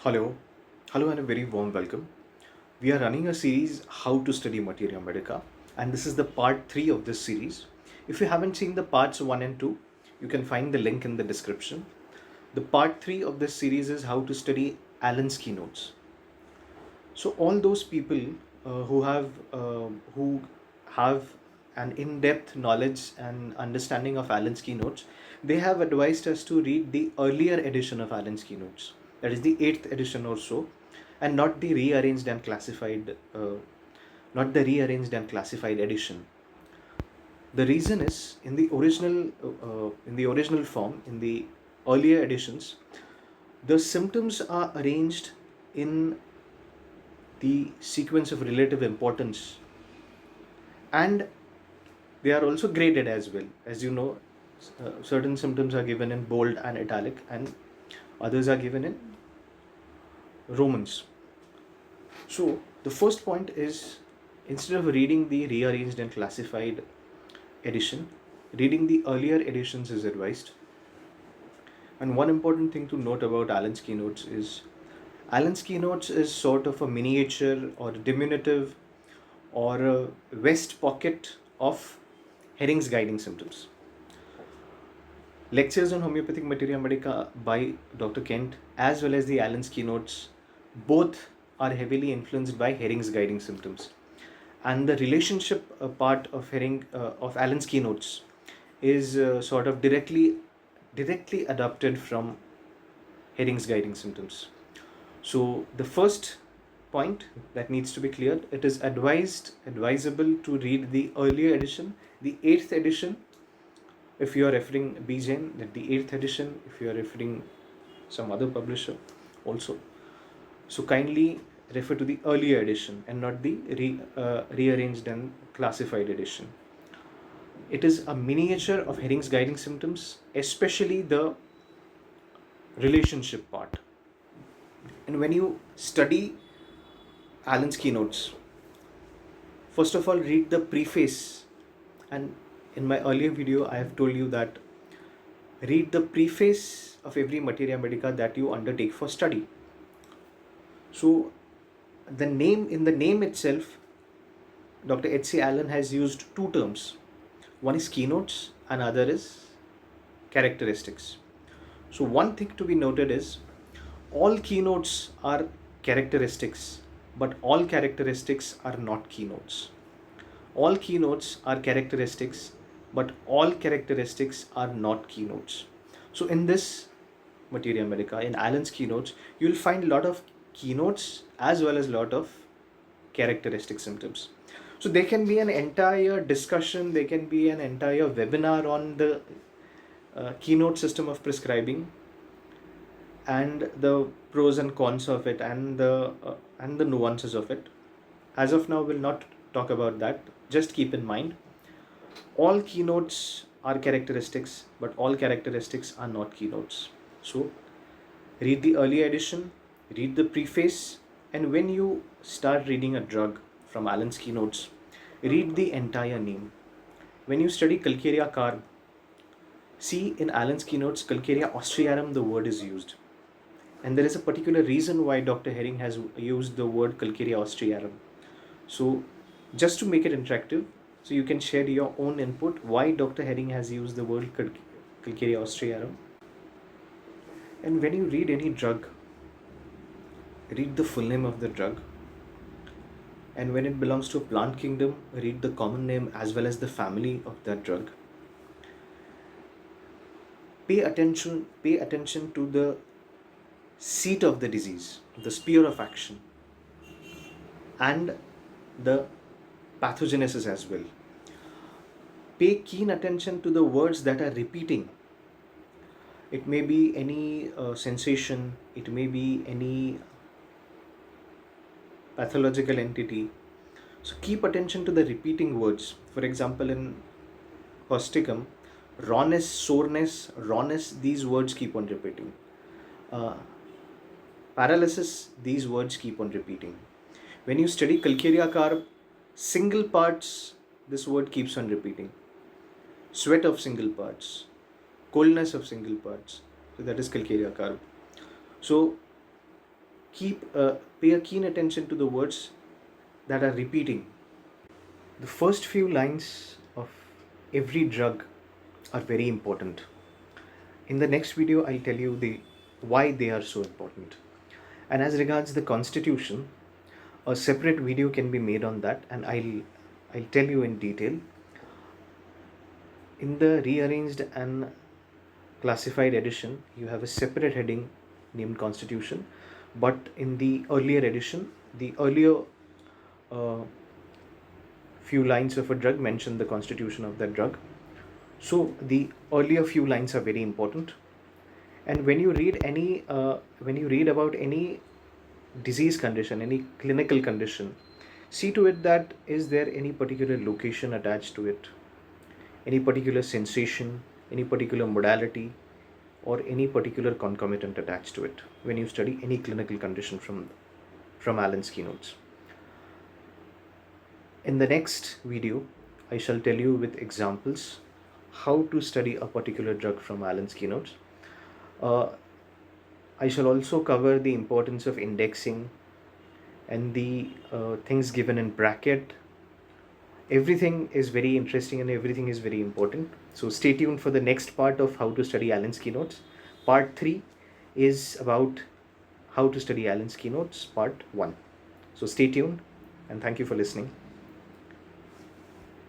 Hello, hello, and a very warm welcome. We are running a series How to Study Materia Medica, and this is the part 3 of this series. If you haven't seen the parts 1 and 2, you can find the link in the description. The part 3 of this series is How to Study Allen's Keynotes. So, all those people who have an in-depth knowledge and understanding of Allen's keynotes, they have advised us to read the earlier edition of Allen's keynotes, that is the eighth edition or so, and not the rearranged and classified, not the rearranged and classified edition. The reason is in the original form, in the earlier editions, the symptoms are arranged in the sequence of relative importance, and they are also graded as well. As you know, certain symptoms are given in bold and italic, and others are given in Romans. So the first point is, instead of reading the rearranged and classified edition, reading the earlier editions is advised. And one important thing to note about Allen's keynotes is Allen's keynotes is sort of a miniature or diminutive or a vest pocket of Herring's guiding symptoms. Lectures on homeopathic materia medica by Dr. Kent as well as the Allen's keynotes both are heavily influenced by Herring's guiding symptoms. And the relationship part of of Allen's keynotes is sort of directly adopted from Herring's guiding symptoms. So the first point that needs to be cleared, it is advisable to read the earlier edition, the 8th edition, if you are referring BJN, that the 8th edition, if you are referring some other publisher also. So kindly refer to the earlier edition and not the rearranged and classified edition. It is a miniature of Herring's guiding symptoms, especially the relationship part. And when you study Allen's keynotes, first of all, read the preface. And in my earlier video, I have told you that read the preface of every materia medica that you undertake for study. So, in the name itself, Dr. H.C. Allen has used two terms. One is keynotes, and other is characteristics. So, one thing to be noted is all keynotes are characteristics, but all characteristics are not keynotes. All keynotes are characteristics, but all characteristics are not keynotes. So in this materia medica, in Allen's keynotes, you'll find a lot of keynotes as well as a lot of characteristic symptoms. So there can be an entire discussion, there can be an entire webinar on the keynote system of prescribing and the pros and cons of it, and the nuances of it. As of now, we'll not talk about that. Just keep in mind, all keynotes are characteristics, but all characteristics are not keynotes. So read the early edition, read the preface, and when you start reading a drug from Allen's keynotes, read the entire name. When you study Calcarea carb, see in Allen's keynotes, Calcarea austriarum, the word is used. And there is a particular reason why Dr. Herring has used the word Calcarea austriarum. So just to make it interactive, so you can share your own input why Dr. Herring has used the word Calcarea austriarum. And when you read any drug, read the full name of the drug. And when it belongs to a plant kingdom, read the common name as well as the family of that drug. Pay attention to the seat of the disease, the sphere of action, and the pathogenesis as well. Pay keen attention to the words that are repeating. It may be any sensation, it may be any pathological entity. So keep attention to the repeating words. For example, in Hosticum, rawness, soreness, rawness, these words keep on repeating. Paralysis, these words keep on repeating. When you study Calcarea carb, single parts, this word keeps on repeating. Sweat of single parts, coldness of single parts. So that is Calcarea carb. So pay a keen attention to the words that are repeating. The first few lines of every drug are very important. In the next video, I'll tell you the why they are so important. And as regards the constitution, a separate video can be made on that, and I'll tell you in detail. In the rearranged and classified edition, you have a separate heading named constitution, but in the earlier edition, the earlier uh, few lines of a drug mention the constitution of that drug. So the earlier few lines are very important. And when you read about any disease condition, any clinical condition, see to it that is there any particular location attached to it, any particular sensation, any particular modality, or any particular concomitant attached to it when you study any clinical condition from Allen's keynotes. In the next video, I shall tell you with examples how to study a particular drug from Allen's keynotes. I shall also cover the importance of indexing and the things given in bracket. Everything is very interesting and everything is very important. So stay tuned for the next part of how to study Allen's keynotes. Part 3 is about how to study Allen's keynotes, part 1. So stay tuned and thank you for listening.